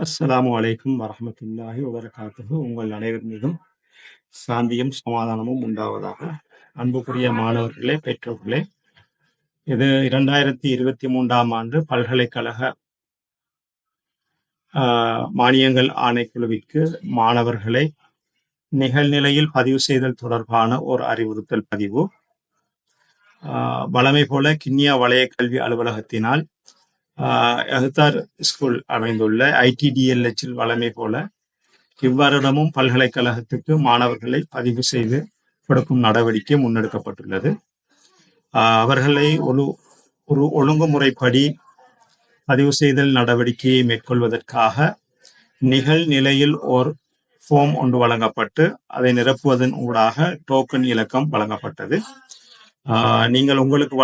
அஸ்ஸலாமு அலைக்கும் வரஹ்மத்துல்லாஹி வபரகாத்துஹு. உங்கள் அனைவர் மீதும் சாந்தியும் சமாதானமும் உண்டாவதாக. அன்புக்குரிய மாணவர்களே, பெற்றோர்களே, இது 2023ஆம் ஆண்டு பல்கலைக்கழக மானியங்கள் ஆணைக்குழுவிற்கு மாணவர்களை நிகழ்நிலையில் பதிவு செய்தல் தொடர்பான ஒரு அறிவுறுத்தல் பதிவு. வழமை போல கிண்ணியா வலய கல்வி அலுவலகத்தினால் அஹ்தார் ஸ்கூல் அமைந்துள்ள ITDLH வழமை போல இவ்வருடமும் பல்கலைக்கழகத்துக்கு மாணவர்களை பதிவு செய்து கொடுக்கும் நடவடிக்கை முன்னெடுக்கப்பட்டுள்ளது. அவர்களை ஒரு ஒழுங்குமுறைப்படி பதிவு செய்தல் நடவடிக்கையை மேற்கொள்வதற்காக நிகழ்நிலையில் ஓர் ஃபார்ம் ஒன்று வழங்கப்பட்டு அதை நிரப்புவதன் ஊடாக டோக்கன் இலக்கம் வழங்கப்பட்டது. நீங்கள் உங்களுக்கு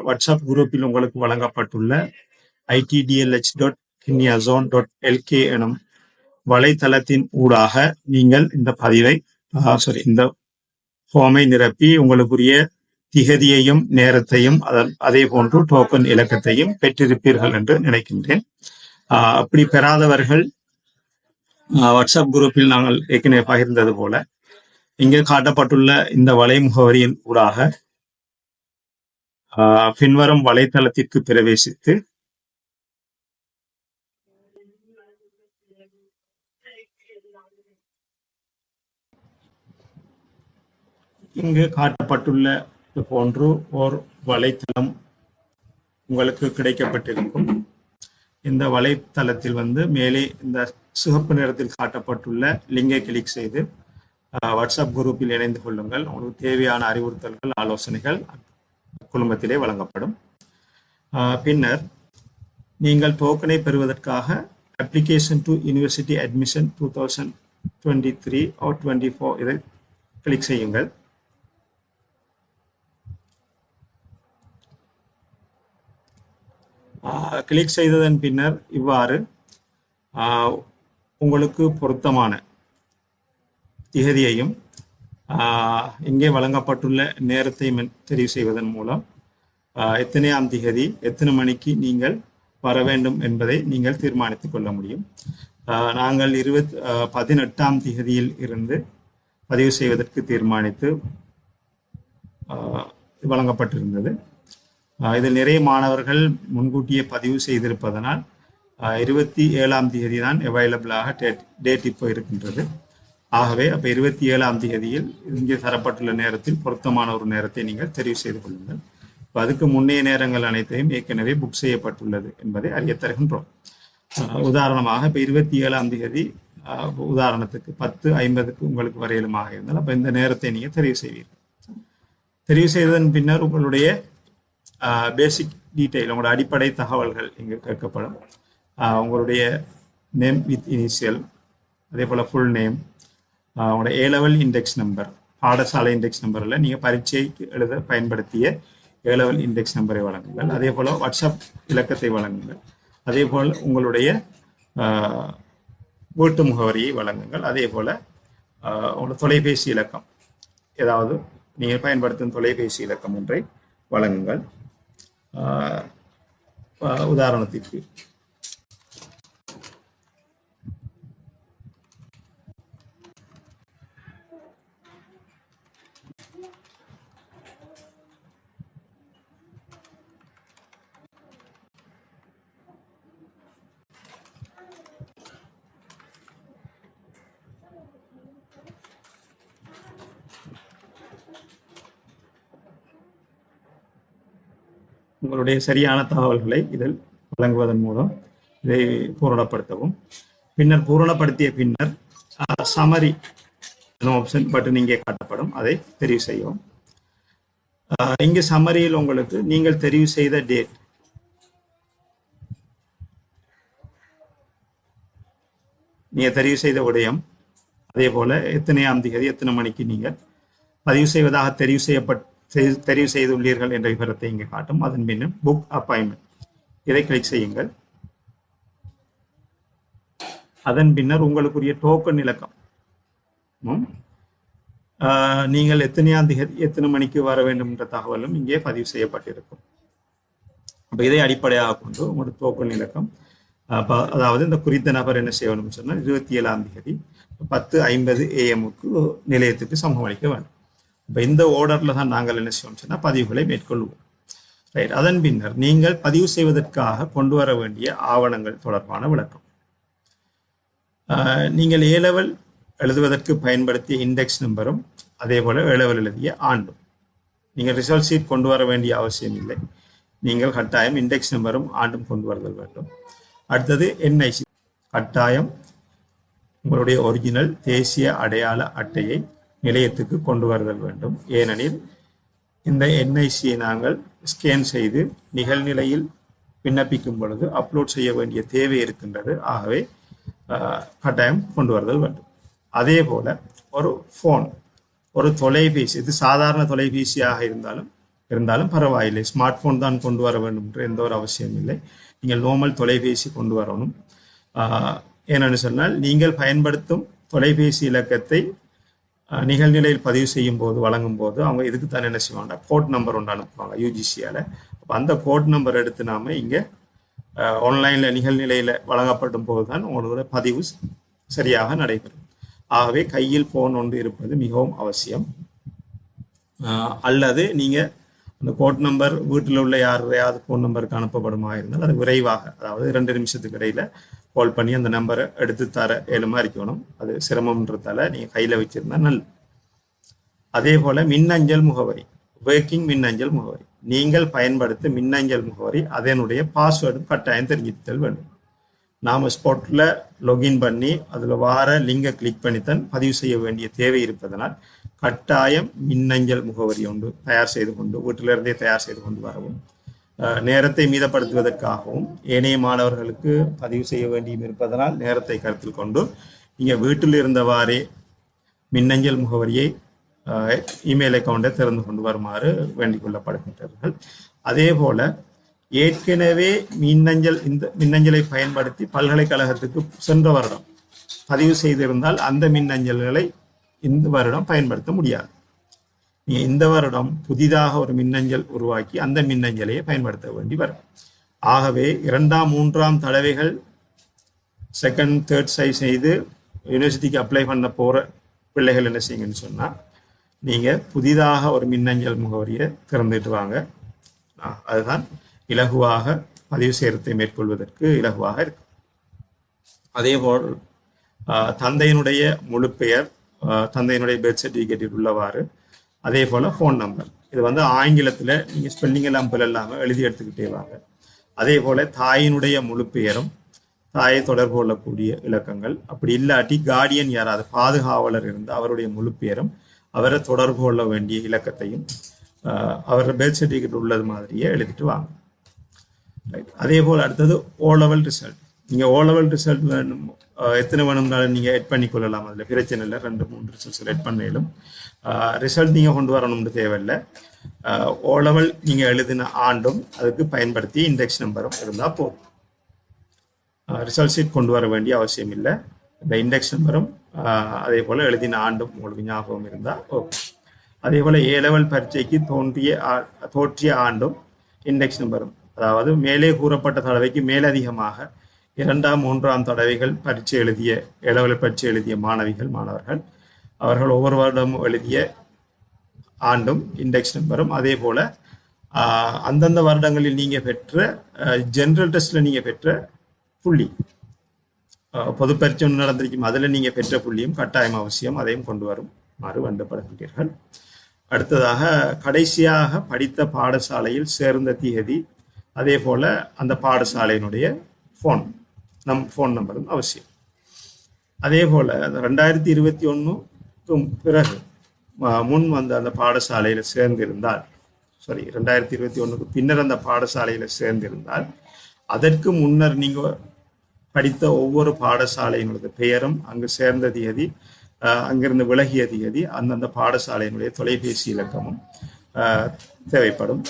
வாட்ஸ்அப் குரூப்பில் உங்களுக்கு வழங்கப்பட்டுள்ள itdlh.kinyazone.lk எனும் வலைத்தளத்தின் ஊடாக நீங்கள் இந்த இந்த ஃபார்மை நிரப்பி உங்களுக்குரிய திகதியையும் நேரத்தையும் அதே போன்று டோக்கன் இலக்கத்தையும் பெற்றிருப்பீர்கள் என்று நினைக்கின்றேன். அப்படி பெறாதவர்கள் வாட்ஸ்அப் குரூப்பில் நாங்கள் ஏற்கனவே பகிர்ந்தது போல இங்கே காட்டப்பட்டுள்ள இந்த வலை முகவரியின் ஊடாக பின்வரும் வலைத்தளத்திற்கு பிரவேசித்து இங்கு காட்டப்பட்டுள்ள போன்று ஓர் வலைத்தளம் உங்களுக்கு கிடைக்கப்பட்டிருக்கும். இந்த வலைத்தளத்தில் மேலே இந்த சிவப்பு நிறத்தில் காட்டப்பட்டுள்ள லிங்கை கிளிக் செய்து வாட்ஸ்அப் குரூப்பில் இணைந்து கொள்ளுங்கள். உங்களுக்கு தேவையான அறிவுறுத்தல்கள், ஆலோசனைகள் குழுமத்திலே வழங்கப்படும். பின்னர் நீங்கள் டோக்கனை பெறுவதற்காக application to university admission 2023 or 24 இதை கிளிக் செய்யுங்கள். கிளிக் செய்ததன் பின்னர் இவ்வாறு உங்களுக்கு பொருத்தமான திகதியையும் இங்கே வழங்கப்பட்டுள்ள நேரத்தை தெரிவு செய்வதன் மூலம் எத்தனையாம் திகதி எத்தனை மணிக்கு நீங்கள் வர வேண்டும் என்பதை நீங்கள் தீர்மானித்துக் கொள்ள முடியும். நாங்கள் 18ஆம் திகதியில் இருந்து பதிவு செய்வதற்கு தீர்மானித்து வழங்கப்பட்டிருந்தது. இதில் நிறைய மாணவர்கள் முன்கூட்டியே பதிவு செய்திருப்பதனால் 27ஆம் தேதி தான் அவைலபிளாக டேட் இப்போ இருக்கின்றது. ஆகவே அப்போ 27ஆம் தேதியில் இங்கே தரப்பட்டுள்ள நேரத்தில் பொருத்தமான ஒரு நேரத்தை நீங்கள் தெரிவு செய்து கொள்ளுங்கள். இப்போ அதுக்கு முன்னைய நேரங்கள் அனைத்தையும் ஏற்கனவே புக் செய்யப்பட்டுள்ளது என்பதை அறிய தருகின்றோம். உதாரணமாக இப்போ 27ஆம் தேதி உதாரணத்துக்கு 10:50 உங்களுக்கு வரையிலுமாக இருந்தால் அப்போ இந்த நேரத்தை நீங்கள் தெரிவு செய்வீர்கள். தெரிவு செய்ததன் பின்னர் உங்களுடைய பேசிக் டீட்டெயில், உங்களோட அடிப்படை தகவல்கள் இங்கு கேட்கப்படும். உங்களுடைய நேம் வித் இனிஷியல், அதே போல் ஃபுல் நேம், உங்களோட A-level இண்டெக்ஸ் நம்பர், பாடசாலை இண்டெக்ஸ் நம்பரில் நீங்கள் பரீட்சைக்கு எழுத பயன்படுத்திய A-level இண்டெக்ஸ் நம்பரை வழங்குங்கள். அதே போல் வாட்ஸ்அப் இலக்கத்தை வழங்குங்கள். அதே போல் உங்களுடைய வீட்டு முகவரியை வழங்குங்கள். அதே போல் உங்களோட தொலைபேசி இலக்கம், ஏதாவது நீங்கள் பயன்படுத்தும் தொலைபேசி இலக்கம் ஒன்றை வழங்குங்கள். உதாரணத்திற்கு உங்களுடைய சரியான தகவல்களை இதில் வழங்குவதன் மூலம் இதை பூரணப்படுத்தவும். பின்னர் பூரணப்படுத்திய பின்னர் சமரி ஆப்ஷன் பட்டன் இங்கே காட்டப்படும், அதை தெரிவு செய்யவும். இங்கே சமரியில் உங்களுக்கு நீங்கள் தெரிவு செய்த டேட், நீங்கள் தெரிவு செய்த விடயம், அதே போல எத்தனையாம் தேதி எத்தனை மணிக்கு நீங்கள் பதிவு செய்வதாக தெரிவு செய்துள்ளீர்கள் என்ற விவரத்தை இங்கே காட்டும். அதன் பின்னர் புக் அப்பாயின்மெண்ட் இதை கிளிக் செய்யுங்கள். அதன் பின்னர் உங்களுக்குரிய டோக்கன் இலக்கம், நீங்கள் எத்தனையாம் தேதி எத்தனை மணிக்கு வர வேண்டும் என்ற தகவலும் இங்கே பதிவு செய்யப்பட்டிருக்கும். அப்போ இதை அடிப்படையாக கொண்டு உங்களோட டோக்கன் இலக்கம் அதாவது இந்த குறித்த நபர் என்ன செய்யணும்னு சொன்னால் 27ஆம் தேதி 10:50 AM நிலையத்துக்கு சமூகம் அளிக்க வேண்டும். இப்போ இந்த ஓர்டரில் தான் நாங்கள் என்ன செய்வோம் சொன்னால் பதிவுகளை மேற்கொள்வோம். ரைட். அதன் பின்னர் நீங்கள் பதிவு செய்வதற்காக கொண்டு வர வேண்டிய ஆவணங்கள் தொடர்பான விளக்கம். நீங்கள் A-level எழுதுவதற்கு பயன்படுத்திய இண்டெக்ஸ் நம்பரும் அதே போல A-level எழுதிய ஆண்டும். நீங்கள் ரிசல்ட் ஷீட் கொண்டு வர வேண்டிய அவசியம் இல்லை. நீங்கள் கட்டாயம் இண்டெக்ஸ் நம்பரும் ஆண்டும் கொண்டு வருதல் வேண்டும். அடுத்தது NIC. கட்டாயம் உங்களுடைய ஒரிஜினல் தேசிய அடையாள அட்டையை நிலையத்துக்கு கொண்டு வருதல் வேண்டும். ஏனெனில் இந்த NICயை நாங்கள் ஸ்கேன் செய்து நிகழ்நிலையில் விண்ணப்பிக்கும் பொழுது அப்லோட் செய்ய வேண்டிய தேவை இருக்கின்றது. ஆகவே கட்டாயம் கொண்டு வருதல் வேண்டும். அதே போல ஒரு ஃபோன், ஒரு தொலைபேசி, இது சாதாரண தொலைபேசியாக இருந்தாலும் பரவாயில்லை, ஸ்மார்ட் ஃபோன் தான் கொண்டு வர வேண்டும் என்ற எந்த ஒரு அவசியம் இல்லை. நீங்கள் நார்மல் தொலைபேசி கொண்டு வரணும். ஏனென்று சொன்னால் நீங்கள் பயன்படுத்தும் தொலைபேசி இலக்கத்தை நிகழ்நிலையில் பதிவு செய்யும் போது வழங்கும் போது அவங்க இதுக்கு தான் என்ன செய்வாங்க, கோட் நம்பர் ஒன்று அனுப்புவாங்க UGCயால். அப்போ அந்த கோட் நம்பர் எடுத்து நாம் இங்கே ஆன்லைனில் நிகழ்நிலையில் வழங்கப்படும் போது தான் உங்களோட பதிவு சரியாக நடைபெறும். ஆகவே கையில் ஃபோன் ஒன்று இருப்பது மிகவும் அவசியம். அல்லது நீங்கள் அந்த கோட் நம்பர் வீட்டில் உள்ள யாரையாவது ஃபோன் நம்பருக்கு அனுப்பப்படுமா இருந்தால் அது விரைவாக, அதாவது 2 நிமிஷத்துக்கு இடையில் கால் பண்ணி அந்த நம்பரை எடுத்து தர ஏழுமா இருக்கணும். அது சிரமம்ன்றதால நீங்கள் கையில் வச்சிருந்தா நல்லது. அதே போல் மின்னஞ்சல் முகவரி, ஒர்க்கிங் மின்னஞ்சல் முகவரி, நீங்கள் பயன்படுத்தும் மின்னஞ்சல் முகவரி அதனுடைய பாஸ்வேர்டு கட்டாயம் தெரிஞ்சித்தல் வேண்டும். நாம் ஸ்பாட்டில் லொகின் பண்ணி அதில் வார லிங்கை கிளிக் பண்ணித்தான் பதிவு செய்ய வேண்டிய தேவை இருப்பதனால் கட்டாயம் மின்னஞ்சல் முகவரி ஒன்று தயார் செய்து கொண்டு வீட்டிலிருந்தே தயார் செய்து கொண்டு வரவும், நேரத்தை மீதப்படுத்துவதற்காகவும் ஏனைய மாணவர்களுக்கு பதிவு செய்ய வேண்டியும் இருப்பதனால் நேரத்தை கருத்தில் கொண்டு நீங்கள் வீட்டில் இருந்தவாறே மின்னஞ்சல் முகவரியை இமெயில் அக்கௌண்டை திறந்து கொண்டு வருமாறு வேண்டிக் கொள்ளப்படுகின்றார்கள். அதே போல ஏற்கனவே இந்த மின்னஞ்சலை பயன்படுத்தி பல்கலைக்கழகத்துக்கு சென்ற வருடம் பதிவு செய்திருந்தால் அந்த மின்னஞ்சல்களை இந்த வருடம் பயன்படுத்த முடியாது. நீங்கள் இந்த வருடம் புதிதாக ஒரு மின்னஞ்சல் உருவாக்கி அந்த மின்னஞ்சலையை பயன்படுத்த வேண்டி வரும். ஆகவே 2ஆம் 3ஆம் தடவைகள் 2nd 3rd சைஸ் செய்து யூனிவர்சிட்டிக்கு அப்ளை பண்ண போகிற பிள்ளைகள் என்ன செய்யுங்கன்னு சொன்னால், நீங்கள் புதிதாக ஒரு மின்னஞ்சல் முகவரியை திறந்துட்டு வாங்க. அதுதான் இலகுவாக பதிவு செய்யறதை மேற்கொள்வதற்கு இலகுவாக இருக்கு. அதேபோல் தந்தையினுடைய முழு பெயர், தந்தையினுடைய பெர்த் சர்டிஃபிகேட்டில் உள்ளவாறு, அதே போல் ஃபோன் நம்பர், இது ஆங்கிலத்தில் நீங்கள் ஸ்பெல்லிங் எல்லாம் போல இல்லாமல் எழுதி எடுத்துக்கிட்டே வாங்க. அதே போல் தாயினுடைய முழு பெயரும் தாயை தொடர்பு கொள்ளக்கூடிய இலக்கங்கள், அப்படி இல்லாட்டி கார்டியன் யாராவது பாதுகாவலர் இருந்து அவருடைய முழு பெயரும் அவரை தொடர்பு கொள்ள வேண்டிய இலக்கத்தையும் அவரோட பெர்த் சர்டிஃபிகேட் உள்ளது மாதிரியே எழுதிட்டு வாங்க. ரைட். அதே போல் அடுத்தது O-level ரிசல்ட். நீங்கள் O-level ரிசல்ட் வேணும், எத்தனை வேணும்னாலும் நீங்கள் எட் பண்ணி கொள்ளலாம். அதில் பிரச்சனை இல்லை. 2-3 ரிசல்ட்ஸ் எட் பண்ணிடும். ரிசல்ட் நீங்கள் கொண்டு வரணும்னு தேவையில்லை. O-level நீங்கள் எழுதின ஆண்டும் அதுக்கு பயன்படுத்தி இண்டெக்ஸ் நம்பரும் இருந்தால் போதும். ரிசல்ட் ஷீட் கொண்டு வர வேண்டிய அவசியம் இல்லை. இந்த இண்டெக்ஸ் நம்பரும் அதே போல் எழுதின ஆண்டும் உங்களுக்கு ஞாபகம் இருந்தால் ஓகே. அதே போல் A-level பரீட்சைக்கு தோற்றிய ஆண்டும் இண்டெக்ஸ் நம்பரும், அதாவது மேலே கூறப்பட்ட தடவைக்கு மேலதிகமாக 2ஆம் 3ஆம் தடவைகள் பரீட்சை எழுதிய A-level பரீட்சை எழுதிய மாணவர்கள் அவர்கள் ஒவ்வொரு வருடமும் எழுதிய ஆண்டும் இண்டெக்ஸ் நம்பரும், அதே போல் அந்தந்த வருடங்களில் நீங்கள் பெற்ற ஜென்ரல் டெஸ்ட்டில் நீங்கள் பெற்ற புள்ளி, பொது பரீட்சை ஒன்று நடந்திருக்கும் அதில் நீங்கள் பெற்ற புள்ளியும் கட்டாயம் அவசியம், அதையும் கொண்டு வருமாறு வேண்டப்படுகின்றீர்கள். அடுத்ததாக கடைசியாக படித்த பாடசாலையில் சேர்ந்த தேதி, அதே போல் அந்த பாடசாலையினுடைய ஃபோன் நம்பரும் அவசியம். அதே போல் 2021க்கும் பிறகு முன் அந்த பாடசாலையில் சேர்ந்திருந்தால், 2021க்கு பின்னர் அந்த பாடசாலையில் சேர்ந்திருந்தால் அதற்கு முன்னர் நீங்கள் படித்த ஒவ்வொரு பாடசாலையினுடைய பெயரும், அங்கு சேர்ந்த தேதி, அங்கிருந்து விலகிய தேதி, அந்தந்த பாடசாலையினுடைய தொலைபேசி இலக்கமும் தேவைப்படும்.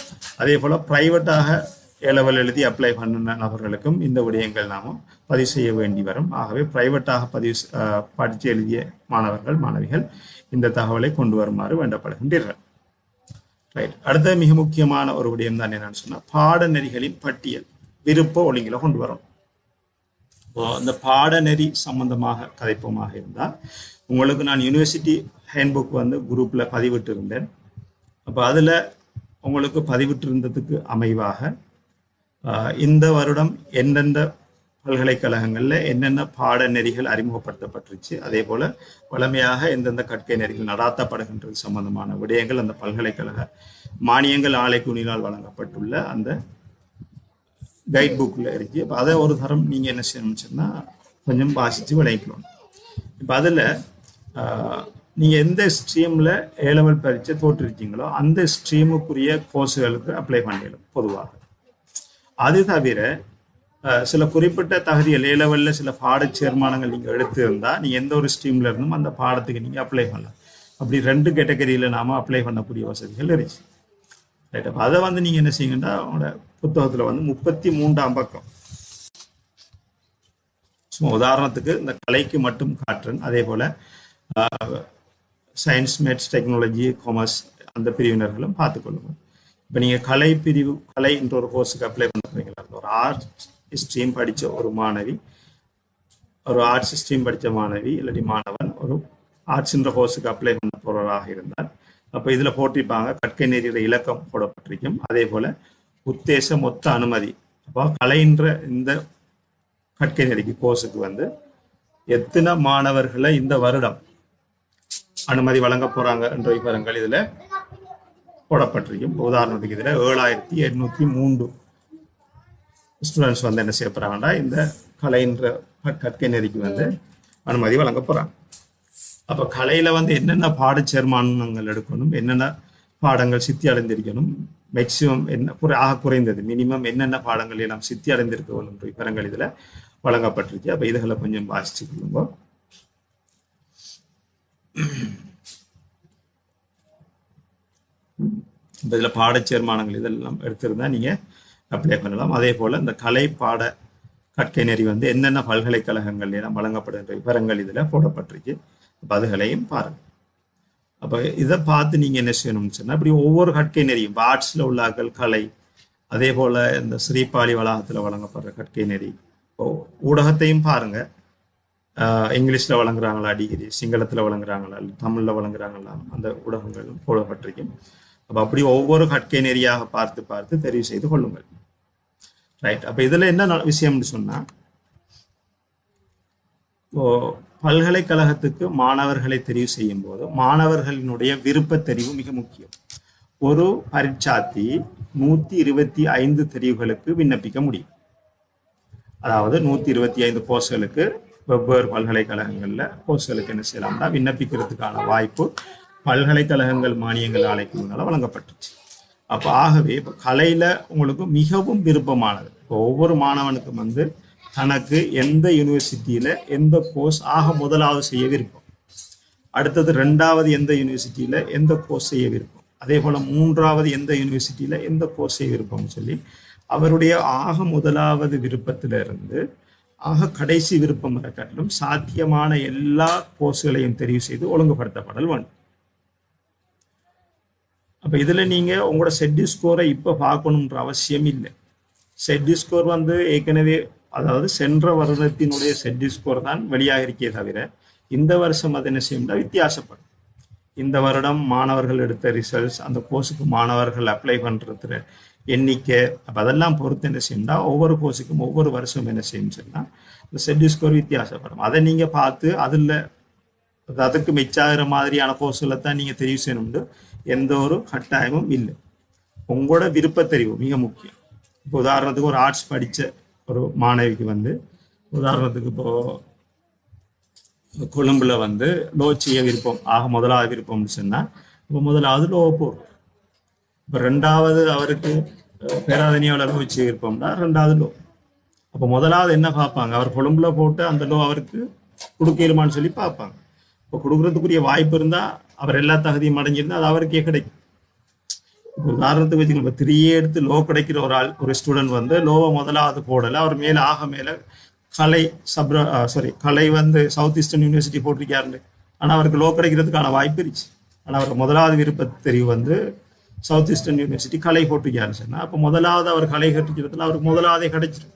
அதே போல் ப்ரைவேட்டாக A-level எழுதி அப்ளை பண்ணின நபர்களுக்கும் இந்த விடயங்கள் நாம் பதிவு செய்ய வேண்டி வரும். ஆகவே ப்ரைவேட்டாக படித்து எழுதிய மாணவிகள் இந்த தகவலை கொண்டு வருமாறு வேண்டப்படுகின்றீர்கள். ரைட். அடுத்த மிக முக்கியமான ஒரு விடயம் தான் என்னன்னு சொன்னால், பாடநெறிகளின் பட்டியல் விருப்ப ஒழுங்கில கொண்டு வரும். அந்த பாடநெறி சம்பந்தமாக கதைப்பமாக இருந்தால் உங்களுக்கு நான் யூனிவர்சிட்டி ஹேண்ட்புக் வந்து குரூப்பில் பதிவிட்டு இருந்தேன். அப்போ அதில் உங்களுக்கு பதிவிட்டிருந்ததுக்கு அமைவாக இந்த வருடம் எந்தெந்த பல்கலைக்கழகங்களில் என்னென்ன பாடநெறிகள் அறிமுகப்படுத்தப்பட்டுருச்சு, அதே போல் வழமையாக எந்தெந்த கற்கை நெறிகள் நடாத்தப்படுகின்றது சம்பந்தமான விடயங்கள் அந்த பல்கலைக்கழக மானியங்கள் ஆலைக்குணியால் வழங்கப்பட்டுள்ள அந்த கைட் புக்கில் இருக்கு. இப்போ அதை ஒரு தரம் நீங்கள் என்ன செய்யணும்னு சொன்னால் கொஞ்சம் வாசித்து விளைவிக்கணும். இப்போ அதில் நீங்கள் எந்த ஸ்ட்ரீமில் ஏலெவல் பரீட்சை தோற்றிருக்கீங்களோ அந்த ஸ்ட்ரீமுக்குரிய கோர்ஸுகளுக்கு அப்ளை பண்ணிடணும் பொதுவாக. அது தவிர சில குறிப்பிட்ட தகுதிகள் ஏலெவலில் சில பாட சேர்மானங்கள் நீங்கள் எடுத்து இருந்தால் நீங்கள் எந்த ஒரு ஸ்ட்ரீமில் இருந்தும் அந்த பாடத்துக்கு நீங்கள் அப்ளை பண்ணலாம். அப்படி 2 கேட்டகரியில் நாம் அப்ளை பண்ணக்கூடிய வசதிகள் இருக்கு. ரைட். அப்போ அதை வந்து நீங்கள் என்ன செய்யுங்கன்னா உங்களோட புத்தகத்தில் வந்து 33ஆம் பக்கம் சும்மா உதாரணத்துக்கு இந்த கலைக்கு மட்டும் காட்டுறேன். அதே போல் சயின்ஸ், மேத்ஸ், டெக்னாலஜி, காமர்ஸ் அந்த பிரிவினர்களும் பார்த்துக்கொள்ளுங்க. இப்போ நீங்கள் கலை என்ற ஒரு கோர்ஸுக்கு அப்ளை பண்ண போறீங்களா, ஒரு ஆர்ட்ஸ் ஸ்ட்ரீம் படித்த ஒரு மாணவி, ஒரு ஆர்ட்ஸ் ஸ்ட்ரீம் படித்த மாணவி இல்லாட்டி மாணவன் ஒரு ஆர்ட்ஸ்ன்ற கோர்ஸுக்கு அப்ளை பண்ண போகிறவராக இருந்தால் அப்போ இதில் போட்டிருப்பாங்க கற்கை நெறியில இலக்கம் போடப்பட்டிருக்கும். அதே போல் உத்தேச மொத்த அனுமதி. அப்போ கலைன்ற இந்த கற்கை நெறிக்கு கோர்ஸுக்கு வந்து எத்தனை மாணவர்களை இந்த வருடம் அனுமதி வழங்க போறாங்க என்ற விவரங்கள் இதுல போடப்பட்டிருக்கும். உதாரணத்துக்கு இதுல 7803 ஸ்டூடெண்ட்ஸ் வந்து என்ன செய்ய போறாங்கன்னா இந்த கலைன்ற கற்கை நெறிக்கு வந்து அனுமதி வழங்க போறாங்க. அப்ப கலையில வந்து என்னென்ன பாட சேர்மானங்கள் எடுக்கணும், என்னென்ன பாடங்கள் சித்தி அடைந்திருக்கணும், மேக்சிமம் என்ன ஆக குறைந்தது மினிமம் என்னென்ன பாடங்கள் எல்லாம் சித்தி அடைந்திருக்கணும் என்ற விவரங்கள் இதுல வழங்கப்பட்டிருக்கு. அப்ப இதுகளை கொஞ்சம் வாசிச்சு கொள்ளுங்க. இதுல பாட சேர்மானங்கள் இதெல்லாம் எடுத்திருந்தா நீங்க அப்ளை பண்ணலாம். அதே போல இந்த கலை பாட கற்கை நெறி வந்து என்னென்ன பல்கலைக்கழகங்கள் எல்லாம் வழங்கப்படுகின்ற விவரங்கள் இதுல போடப்பட்டிருக்கு. அதுகளையும் பாருங்க. அப்ப இதை பார்த்து நீங்க என்ன செய்யணும்னு சொன்னா இப்படி ஒவ்வொரு கற்கை நெறியும் ஆர்ட்ஸ்ல உள்ளாக்கள் கலை, அதே போல இந்த ஸ்ரீபாலி வளாகத்துல வழங்கப்படுற கற்கை நெறி ஊடகத்தையும் பாருங்க. இங்கிலீஷ்ல வழங்குறாங்களா டிகிரி, சிங்களத்துல வழங்குறாங்களா, தமிழ்ல வழங்குறாங்களா, அந்த ஊடகங்களும் போடப்பட்டிருக்கும். அப்ப அப்படி ஒவ்வொரு கற்கை நெறியாக பார்த்து பார்த்து தெரிவு செய்து கொள்ளுங்கள். ரைட். அப்ப இதுல என்ன விஷயம்னு சொன்னா பல்கலைக்கழகத்துக்கு மாணவர்களை தெரிவு செய்யும் போது மாணவர்களினுடைய விருப்ப தெரிவு மிக முக்கியம். ஒரு பரீட்சார்த்தி 125 தெரிவுகளுக்கு விண்ணப்பிக்க முடியும். அதாவது 125 கோர்ஸ்களுக்கு வெவ்வேறு பல்கலைக்கழகங்கள்ல கோர்ஸ்களுக்கு என்ன செய்யலாம்னா விண்ணப்பிக்கிறதுக்கான வாய்ப்பு பல்கலைக்கழகங்கள் மானியங்கள் ஆணைக்குழுனால வழங்கப்பட்டுச்சு. அப்போ ஆகவே இப்போ கலையில உங்களுக்கு மிகவும் விருப்பமானது இப்போ ஒவ்வொரு மாணவனுக்கும் வந்து தனக்கு எந்த யூனிவர்சிட்டியில எந்த கோர்ஸ் முதலாவது செய்ய விருப்பம், அடுத்தது 2வது எந்த யூனிவர்சிட்டியில எந்த கோர்ஸ் செய்ய விருப்பம், அதே போல 3வது எந்த யூனிவர்சிட்டியில எந்த கோர்ஸ் செய்ய விருப்பம்னு சொல்லி அவருடைய முதலாவது விருப்பத்திலிருந்து கடைசி விருப்பம் வரை காட்டிலும் சாத்தியமான எல்லா கோர்ஸ்களையும் தெரிவு செய்து ஒழுங்குபடுத்தப்படல் வேண்டும். அப்ப இதுல நீங்க உங்களோட செட் ஸ்கோரை இப்ப பார்க்கணுன்ற அவசியம் இல்லை. செட் ஸ்கோர் வந்து ஏற்கனவே அதாவது சென்ற வருடத்தினுடைய செட் ஸ்கோர் தான் வெளியாக இருக்கே தவிர இந்த வருஷம் அது என்ன செய்யும்னா வித்தியாசப்படும். இந்த வருடம் மாணவர்கள் எடுத்த ரிசல்ட்ஸ், அந்த கோர்ஸுக்கு மாணவர்கள் அப்ளை பண்றது எண்ணிக்கை, அப்ப அதெல்லாம் பொறுத்து என்ன செய்யும்னா ஒவ்வொரு கோர்ஸுக்கும் ஒவ்வொரு வருஷம் என்ன செய்யும் சொன்னா இந்த செட் ஸ்கோர் வித்தியாசப்படும். அதை நீங்க பார்த்து அதுக்கு மெச்சாகிற மாதிரியான கோர்ஸ்களை தான் நீங்க தெரிவு செய்யணும்னு எந்த ஒரு கட்டாயமும் இல்லை. உங்களோட விருப்ப தெரிவு மிக முக்கியம். இப்போ உதாரணத்துக்கு ஒரு ஆர்ட்ஸ் படிச்ச ஒரு மாணவிக்கு வந்து உதாரணத்துக்கு இப்போ கொழும்புல வந்து லோ செய்ய விருப்பம் முதலாவது விருப்பம்னு சொன்னா இப்போ முதலாவது லோ போடும். இப்போ 2வது அவருக்கு பேராதனியாவில் லோ செய்ய விருப்பம்னா 2வது லோ. அப்போ முதலாவது என்ன பார்ப்பாங்க, அவர் கொழும்புல போட்டு அந்த லோ அவருக்கு கொடுக்கலுமான்னு சொல்லி பார்ப்பாங்க. இப்போ கொடுக்கறதுக்குரிய வாய்ப்பு இருந்தா அவர் எல்லா தகுதியும் அடைஞ்சிருந்தா அது அவருக்கே கிடைக்கும். இப்போ உதாரணத்துக்கு வச்சுக்கணும், இப்போ 3 எடுத்து லோ கிடைக்கிற ஒரு ஸ்டூடெண்ட் வந்து லோவை முதலாவது போடலை, அவர் மேல கலை வந்து சவுத் ஈஸ்டர்ன் யூனிவர்சிட்டி போட்டிருக்காரு. ஆனால் அவருக்கு லோ கிடைக்கிறதுக்கான வாய்ப்பு இருந்துச்சு. ஆனால் அவர் முதலாவது விருப்ப தெரிவு வந்து சவுத் ஈஸ்டர்ன் யூனிவர்சிட்டி கலை போட்டிருக்காருன்னு சொன்னா அப்போ முதலாவது அவர் கலை கட்டிக்கிறதுல அவருக்கு முதலாவதே கிடைச்சிருக்கு.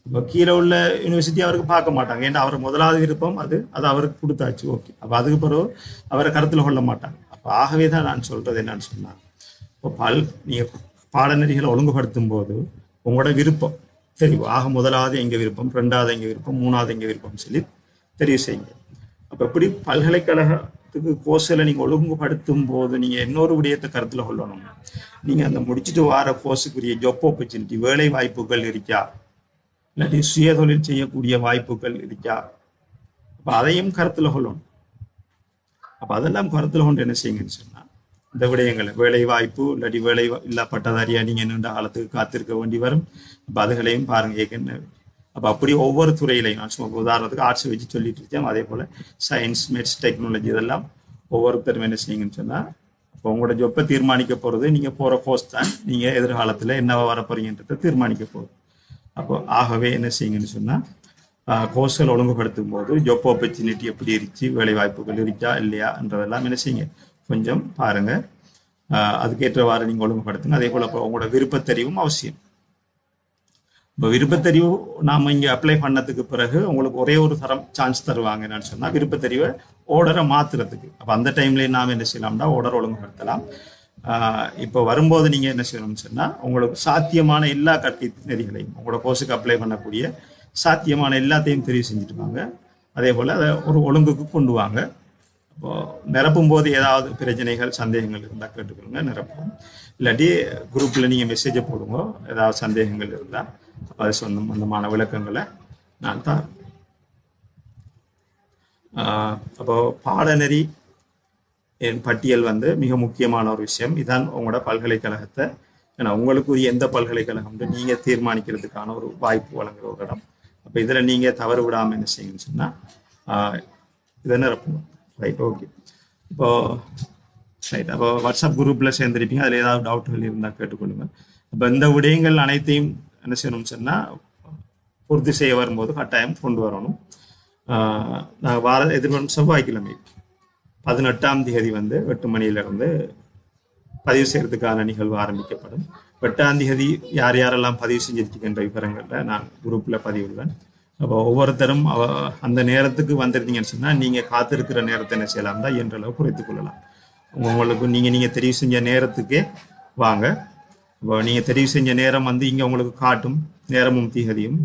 இப்போ கீழே உள்ள யூனிவர்சிட்டி அவருக்கு பார்க்க மாட்டாங்க, ஏன்னா அவர் முதலாவது விருப்பம் அது அது அவருக்கு கொடுத்தாச்சு, ஓகே. அப்போ அதுக்கு பிறகு அவரை கருத்தில் கொள்ள மாட்டாங்க. அப்போ ஆகவே தான் நான் சொல்றது என்னன்னு சொன்னா, இப்போ நீங்கள் பாடநெறிகளை ஒழுங்குபடுத்தும் போது உங்களோட விருப்பம் தெரியும். ஆக முதலாவது எங்க விருப்பம், ரெண்டாவது எங்க விருப்பம், மூணாவது எங்க விருப்பம் சொல்லி தெரிவு செய்யுங்க. அப்போ எப்படி பல்கலைக்கழகத்துக்கு கோர்ஸில் நீங்கள் ஒழுங்குபடுத்தும் போது நீங்கள் இன்னொரு விடயத்தை கருத்தில் கொள்ளணும். நீங்கள் அந்த முடிச்சுட்டு வர கோர்ஸுக்குரிய ஜாப் ஆப்பர்ச்சுனிட்டி, வேலை வாய்ப்புகள் இருக்கா, இல்லாட்டி சுய தொழில் செய்யக்கூடிய வாய்ப்புகள் இருக்கா, அப்போ அதையும் கருத்தில் கொள்ளணும். அப்போ அதெல்லாம் கருத்தில் கொண்டு என்ன செய்யுங்கன்னு சொன்னால், இந்த விடயங்களை வேலை வாய்ப்பு இல்லாட்டி வேலை இல்லா பட்டதாரியா நீங்கள் நீண்ட காலத்துக்கு காத்திருக்க வேண்டி வரும். அப்போ அதுகளையும் பாருங்க ஏற்கனவே. அப்போ அப்படி ஒவ்வொரு துறையிலையும் நான் சும்மா உதாரணத்துக்கு ஆர்ட்ஸ் வச்சு சொல்லிட்டு இருக்கேன், அதே போல் சயின்ஸ், மேத்ஸ், டெக்னாலஜி இதெல்லாம் ஒவ்வொருத்தரும் என்ன செய்யுங்கன்னு சொன்னால், அப்போ உங்களோட ஜொப்பை தீர்மானிக்க போகிறது நீங்கள் போகிற கோர்ஸ் தான் நீங்கள் எதிர்காலத்தில் என்னவா வர போறீங்கன்றதை தீர்மானிக்க போகுது. அப்போ ஆகவே என்ன செய்யுங்கன்னு சொன்னால், கோர்ஸ்கள் ஒழுங்குபடுத்தும் போது ஜாப் ஆப்பர்ச்சுனிட்டி எப்படி இருந்துச்சு, வேலை வாய்ப்புகள் இருக்கா இல்லையான்றதெல்லாம் என்ன செய்யுங்க கொஞ்சம் பாருங்க. அதுக்கேற்றவாறு நீங்கள் ஒழுங்குபடுத்துங்க. அதே போல் இப்போ உங்களோட விருப்பத்தெரிவும் அவசியம். இப்போ விருப்பத்தெரிவு நாம் இங்கே அப்ளை பண்ணதுக்கு பிறகு உங்களுக்கு ஒரே ஒரு தரம் சான்ஸ் தருவாங்க என்னன்னு சொன்னால், விருப்பத்தெரிவை ஓர்டரை மாற்றுறதுக்கு. அப்போ அந்த டைம்லேயே நாம் என்ன செய்யலாம்னா ஓர்டர் ஒழுங்குபடுத்தலாம். இப்போ வரும்போது நீங்கள் என்ன செய்யணும்னு சொன்னால், உங்களுக்கு சாத்தியமான எல்லா கல்வி நெறிகளையும் உங்களோட கோர்ஸுக்கு அப்ளை பண்ணக்கூடிய சாத்தியமான எல்லாத்தையும் தெரிவு செஞ்சுட்டு வாங்க. அதே போல் அதை ஒரு ஒழுங்குக்கு கொண்டு வாங்க. இப்போ நிரப்பும் போது ஏதாவது பிரச்சனைகள் சந்தேகங்கள் இருந்தால் கேட்டுக்கொள்ளுங்க, நிரப்பும். இல்லாட்டி குரூப்பில் நீங்கள் மெசேஜை போடுங்க, ஏதாவது சந்தேகங்கள் இருந்தால் அது சொந்தமான விளக்கங்களை நான் தான். அப்போ பாடநெறி என் பட்டியல் மிக முக்கியமான ஒரு விஷயம். இதான் உங்களோட பல்கலைக்கழகத்தை, ஏன்னா உங்களுக்குரிய எந்த பல்கலைக்கழகம் நீங்கள் தீர்மானிக்கிறதுக்கான ஒரு வாய்ப்பு வழங்குற ஒரு இடம். அப்போ இதில் நீங்கள் தவறு விடாமல் என்ன செய்யுங்கன்னு சொன்னால் இதை நிரப்பணும். Right, okay. இப்போ ரைட், அப்போ வாட்ஸ்அப் குரூப்பில் சேர்ந்துருப்பீங்க, அதில் ஏதாவது டவுட்டுகள் இருந்தால் கேட்டுக்கொள்ளுங்க. அப்போ இந்த விடயங்கள் அனைத்தையும் என்ன செய்யணும்னு சொன்னால் பூர்த்தி செய்ய வரும்போது கட்டாயம் கொண்டு வரணும். நான் எதிர்வரும் செவ்வாய்க்கிழமை 18ஆம் தேதி 8 மணியிலிருந்து பதிவு செய்யறதுக்கான நிகழ்வு ஆரம்பிக்கப்படும். 8ஆம் தேதி யார் யாரெல்லாம் பதிவு செஞ்சிருக்கின்ற விவரங்களில் நான் குரூப்பில் பதிவிடுவேன். அப்போ ஒவ்வொருத்தரும் அந்த நேரத்துக்கு வந்துருந்தீங்கன்னு சொன்னால், நீங்கள் காத்திருக்கிற நேரத்தை என்ன செய்யலாம் தான் என்றளவு குறைத்து கொள்ளலாம். உங்களுக்கு நீங்கள் தெரிவு செஞ்ச நேரத்துக்கே வாங்க. இப்போ நீங்கள் தெரிவு செஞ்ச நேரம் இங்கே உங்களுக்கு காட்டும், நேரமும் தேதியும்,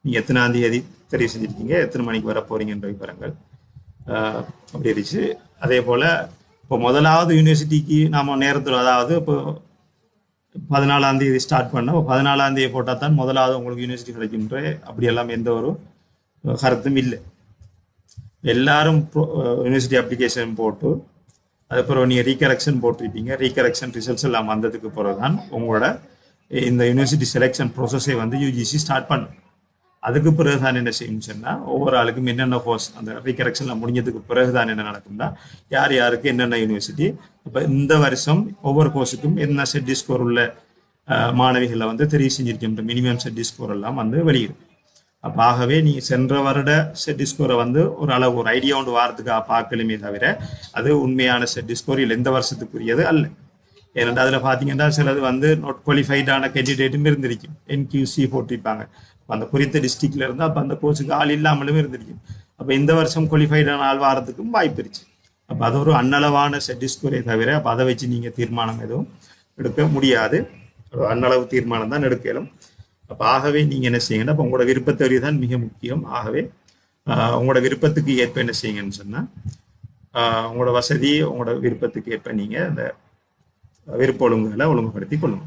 நீங்கள் எத்தனாம் தேதி தெரிவு செஞ்சுருக்கீங்க, எத்தனை மணிக்கு வர போறீங்கன்ற விவரங்கள் அப்படி இருந்துச்சு. அதே போல் இப்போ முதலாவது யூனிவர்சிட்டிக்கு நாம் நேரத்தில், அதாவது இப்போ 14ஆம் தேதி ஸ்டார்ட் பண்ண 14ஆம் தேதி போட்டால் தான் முதலாவது உங்களுக்கு யூனிவர்சிட்டி கிடைக்கின்ற அப்படியெல்லாம் எந்த ஒரு கருத்தும் இல்லை. எல்லாரும் யூனிவர்சிட்டி அப்ளிகேஷன் போட்டு அதுக்கப்புறம் நீங்கள் ரீகரெக்ஷன் போட்டிருப்பீங்க. ரீகரெக்ஷன் ரிசல்ட்ஸ் எல்லாம் வந்ததுக்கு பிறகு தான் உங்களோட இந்த யூனிவர்சிட்டி செலெக்ஷன் ப்ரோசஸை யூஜிசி ஸ்டார்ட் பண்ணும். அதுக்கு பிறகு தான் என்ன செய்யும் சொன்னால், ஒவ்வொரு ஆளுக்கும் என்னென்ன கோர்ஸ் அந்த ரீகரெக்ஷன்லாம் முடிஞ்சதுக்கு பிறகு தான் என்ன நடக்கும்னா, யார் யாருக்கு என்னென்ன யூனிவர்சிட்டி. இப்போ இந்த வருஷம் ஒவ்வொரு கோர்ஸுக்கும் என்ன செட் ஸ்கோர் உள்ள மாணவிகளை தெரிவு செஞ்சிருக்கின்ற மினிமம் செட் ஸ்கோர் எல்லாம் வெளியிடும். அப்போ ஆகவே நீங்கள் சென்ற வருட செட் ஸ்கோரை ஒரு அளவு ஒரு ஐடியா ஒன்று வாரத்துக்காக பார்க்கலுமே தவிர அது உண்மையான செட் ஸ்கோர் இல்லை, எந்த வருஷத்துக்குரியது அல்ல. ஏன்னா அதில் பார்த்தீங்கன்னா சிலது நாட் குவாலிஃபைடான கேண்டிடேட்டும் இருந்திருக்கும், என்கியூசி போட்டிருப்பாங்க. அந்த குறித்த டிஸ்ட்ரிக்ட்ல இருந்து அப்போ அந்த கோர்ஸுக்கு ஆள் இல்லாமலும் இருந்திருக்கும். அப்போ இந்த வருஷம் குவாலிஃபைடான ஆள் வாரத்துக்கும் வாய்ப்பு இருந்துச்சு. அப்போ அது ஒரு அன்னளவான செட் ஸ்கோரை தவிர அப்போ அதை வச்சு நீங்கள் தீர்மானம் எதுவும் எடுக்க முடியாது. அன்னளவு தீர்மானம் தான் எடுக்கலும். அப்போ ஆகவே நீங்கள் என்ன செய்யுங்கன்னா, அப்போ உங்களோட விருப்பத்தறிவு தான் மிக முக்கியம். ஆகவே உங்களோட விருப்பத்துக்கு ஏற்ப என்ன செய்யுங்கன்னு சொன்னால், உங்களோட வசதி உங்களோட விருப்பத்துக்கு ஏற்ப நீங்கள் அந்த விருப்ப ஒழுங்குகளை ஒழுங்குபடுத்தி கொள்ளுங்க.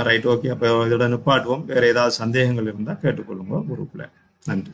Right, okay. அப்போ இதோட நிப்பாட்டுவோம். வேறு ஏதாவது சந்தேகங்கள் இருந்தால் கேட்டுக்கொள்ளுங்க குரூப்பில். நன்றி.